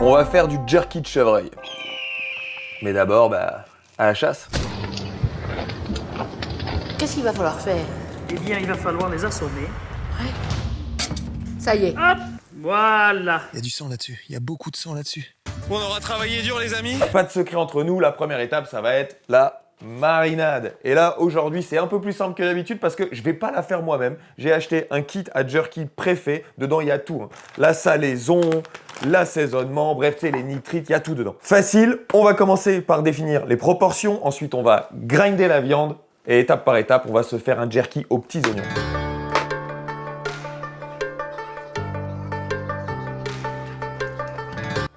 On va faire du jerky de chevreuil. Mais d'abord, à la chasse. Qu'est-ce qu'il va falloir faire? Eh bien, il va falloir les assommer. Ça y est. Hop, voilà. Il y a du sang là-dessus, il y a beaucoup de sang là-dessus. On aura travaillé dur les amis. Pas de secret entre nous, la première étape, ça va être la marinade. Et là, aujourd'hui, c'est un peu plus simple que d'habitude parce que je vais pas la faire moi-même. J'ai acheté un kit à jerky préfet. Dedans, il y a tout. La salaison, l'assaisonnement, bref, tu sais, les nitrites, il y a tout dedans. Facile, on va commencer par définir les proportions. Ensuite, on va grinder la viande. Et étape par étape, on va se faire un jerky aux petits oignons.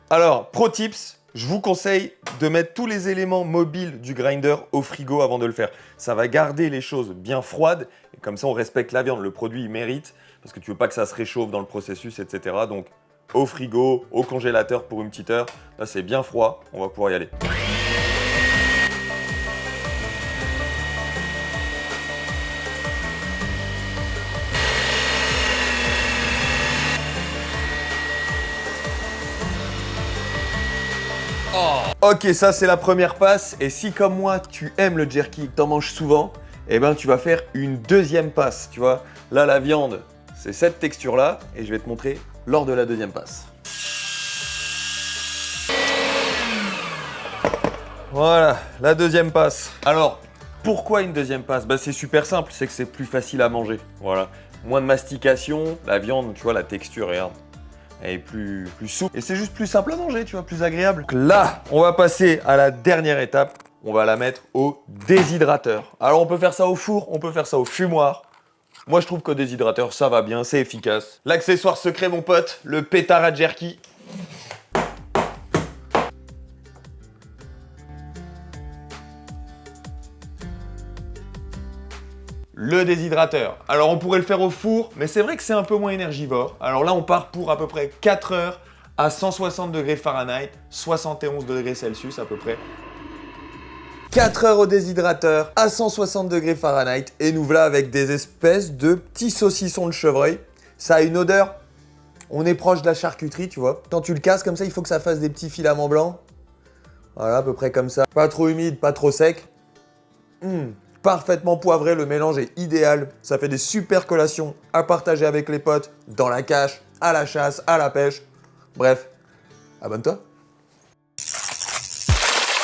Alors, pro tips, je vous conseille de mettre tous les éléments mobiles du grinder au frigo avant de le faire. Ça va garder les choses bien froides et comme ça on respecte la viande, le produit il mérite parce que tu veux pas que ça se réchauffe dans le processus, etc. Donc au frigo, au congélateur pour une petite heure. Là c'est bien froid, on va pouvoir y aller. Ok, ça c'est la première passe. Et si comme moi tu aimes le jerky, que t'en manges souvent, eh ben tu vas faire une deuxième passe. Tu vois, là la viande, c'est cette texture là, et je vais te montrer lors de la deuxième passe. Voilà, la deuxième passe. Alors, pourquoi une deuxième passe? C'est super simple, c'est que c'est plus facile à manger. Voilà, moins de mastication, la viande, tu vois, la texture, regarde. Elle est plus souple. Et c'est juste plus simple à manger, tu vois, plus agréable. Donc là, on va passer à la dernière étape. On va la mettre au déshydrateur. Alors, on peut faire ça au four, on peut faire ça au fumoir. Moi, je trouve qu'au déshydrateur, ça va bien, c'est efficace. L'accessoire secret, mon pote, le pétard à jerky. Le déshydrateur. Alors on pourrait le faire au four, mais c'est vrai que c'est un peu moins énergivore. Alors là on part pour à peu près 4 heures à 160 degrés Fahrenheit, 71 degrés Celsius à peu près. 4 heures au déshydrateur à 160 degrés Fahrenheit et nous voilà avec des espèces de petits saucissons de chevreuil. Ça a une odeur, on est proche de la charcuterie, tu vois. Quand tu le casses comme ça, il faut que ça fasse des petits filaments blancs. Voilà, à peu près comme ça. Pas trop humide, pas trop sec. Parfaitement poivré, le mélange est idéal. Ça fait des super collations à partager avec les potes, dans la cache, à la chasse, à la pêche. Bref, abonne-toi.